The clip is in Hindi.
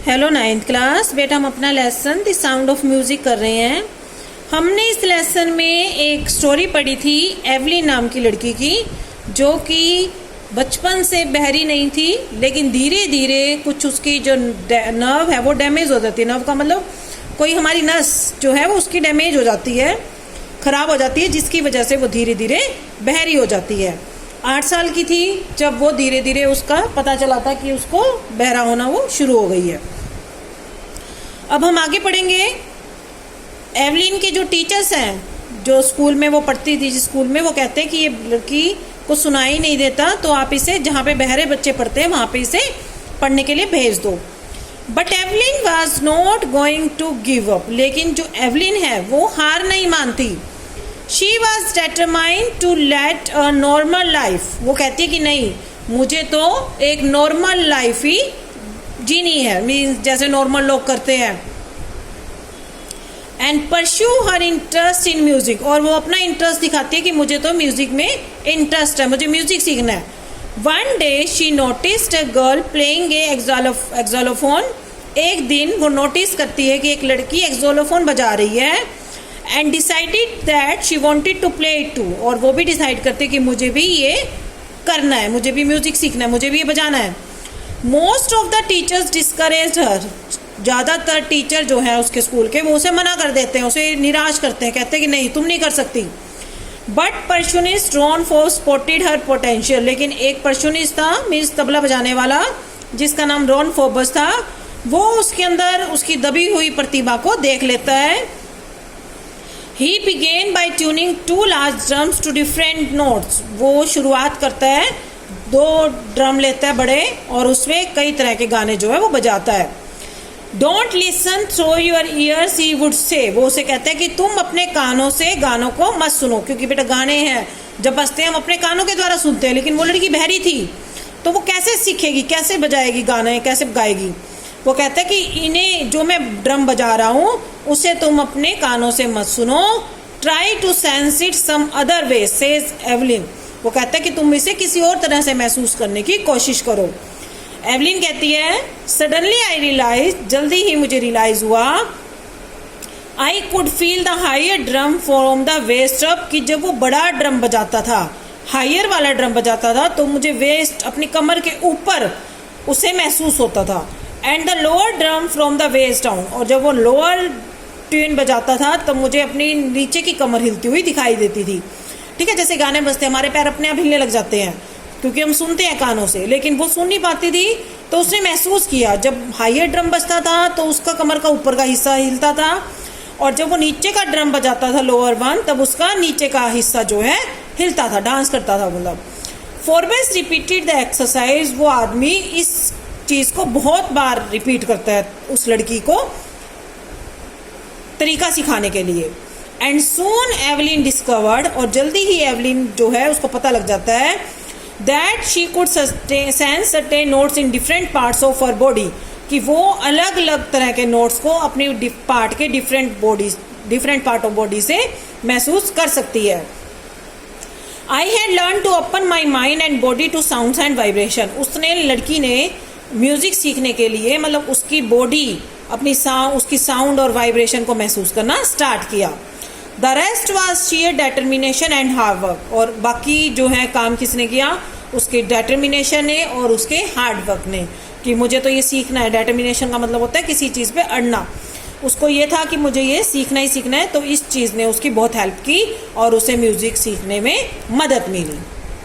हेलो 9th क्लास बेटा, हम अपना lesson the sound of music कर रहे हैं। हमने इस लेसन में एक स्टोरी पढ़ी थी एवलिन नाम की लड़की की, जो कि बचपन से बहरी नहीं थी, लेकिन धीरे धीरे कुछ उसकी जो नर्व है वो डैमेज हो जाती है। नर्व का मतलब कोई हमारी नस जो है वो उसकी डैमेज हो जाती है, ख़राब हो जाती है, जिसकी वजह से वो धीरे धीरे बहरी हो जाती है। 8 साल की थी जब वो धीरे धीरे उसका पता चला था कि उसको बहरा होना वो शुरू हो गई है। अब हम आगे पढ़ेंगे। एवलिन के जो टीचर्स हैं, जो स्कूल में वो पढ़ती थी, जिस स्कूल में, वो कहते हैं कि ये लड़की को सुनाई नहीं देता, तो आप इसे जहाँ पे बहरे बच्चे पढ़ते हैं वहाँ पे इसे पढ़ने के लिए भेज दो। But Evelyn was not going to give up. लेकिन जो एवलिन है वो हार नहीं मानती। She was determined to lead a normal life. वो कहती है कि नहीं, मुझे तो एक नॉर्मल लाइफ ही जीनी है, मीन्स जैसे नॉर्मल लोग करते हैं। And pursue her interest in music. और वो अपना इंटरेस्ट दिखाती है कि मुझे तो म्यूजिक में इंटरेस्ट है, मुझे म्यूजिक सीखना है। One day she noticed a girl playing a xylophone. एक दिन वो नोटिस करती है कि एक लड़की एक्सोलोफोन बजा रही है। And decided that she wanted to play it too. और वो भी डिसाइड करते हैं कि मुझे भी ये करना है, मुझे भी म्यूजिक सीखना है, मुझे भी ये बजाना है। Most of the teachers discouraged her. ज़्यादातर टीचर जो है उसके स्कूल के, वो उसे मना कर देते हैं, उसे निराश करते हैं, कहते हैं कि नहीं, तुम नहीं कर सकती। But percussionist Ron Forbes spotted her potential. लेकिन एक परशुनिस्ट था, मीन्स तबला बजाने वाला, जिसका नाम रॉन फोबस था, वो उसके अंदर उसकी दबी हुई प्रतिभा को देख लेता है। He began by tuning 2 large drums to different notes. वो शुरुआत करता है, 2 ड्रम लेता है बड़े, और उसमें कई तरह के गाने जो है वो बजाता है। Don't listen through your ears, he would say. वो उसे कहता है कि तुम अपने कानों से गानों को मत सुनो, क्योंकि बेटा गाने हैं जब बजते हैं हम अपने कानों के द्वारा सुनते हैं। लेकिन वो लड़की बहरी थी, तो वो कैसे सीखेगी, कैसे बजाएगी गाने, कैसे गाएगी। वो कहता है कि इन्हें, जो मैं ड्रम बजा रहा हूँ, उसे तुम अपने कानों से मत सुनो। Try to sense it some other way, says Evelyn. वो कहता है कि तुम इसे किसी और तरह से महसूस करने की कोशिश करो। एवलिन कहती है, सडनली आई रियलाइज, जल्दी ही मुझे रियलाइज हुआ, I could feel the higher drum from the waist up. कि जब वो बड़ा ड्रम बजाता था, हायर वाला ड्रम बजाता था, तो मुझे वेस्ट, अपनी कमर के ऊपर उसे महसूस होता था। And the lower drum from the waist down. और जब वो लोअर ट्यून बजाता था तब मुझे अपनी नीचे की कमर हिलती हुई दिखाई देती थी। ठीक है, जैसे गाने बजते हमारे पैर अपने आप हिलने लग जाते हैं, क्योंकि हम सुनते हैं कानों से, लेकिन वो सुन नहीं पाती थी। तो उसने महसूस किया, जब हायर ड्रम बजता था तो उसका कमर का ऊपर का हिस्सा हिलता था, और जब वो नीचे का ड्रम बजाता था लोअर वन, तब उसका नीचे का हिस्सा जो है हिलता था, डांस करता था। मतलब फोरबेस रिपीटेड द एक्सरसाइज। वो आदमी इस चीज़ को बहुत बार रिपीट करता है उस लड़की को तरीका सिखाने के लिए। And soon Evelyn discovered. और जल्दी ही एवलिन जो है उसको पता लग जाता है that she could sense certain notes in different parts of her body. कि वो अलग अलग तरह के नोट्स को अपनी पार्ट के डिफरेंट पार्ट ऑफ बॉडी से महसूस कर सकती है। I had learn to open my mind and body to sounds and vibration. उसने, लड़की ने म्यूजिक सीखने के लिए, मतलब उसकी बॉडी अपनी उसकी साउंड और वाइब्रेशन को महसूस करना स्टार्ट किया। The rest was sheer determination and hard work. और बाकी जो है काम किसने किया, उसके डेटर्मिनेशन ने और उसके हार्ड वर्क ने, कि मुझे तो ये सीखना है। डेटर्मिनेशन का मतलब होता है किसी चीज़ पे अड़ना। उसको ये था कि मुझे ये सीखना ही सीखना है, तो इस चीज़ ने उसकी बहुत हेल्प की और उसे म्यूजिक सीखने में मदद मिली।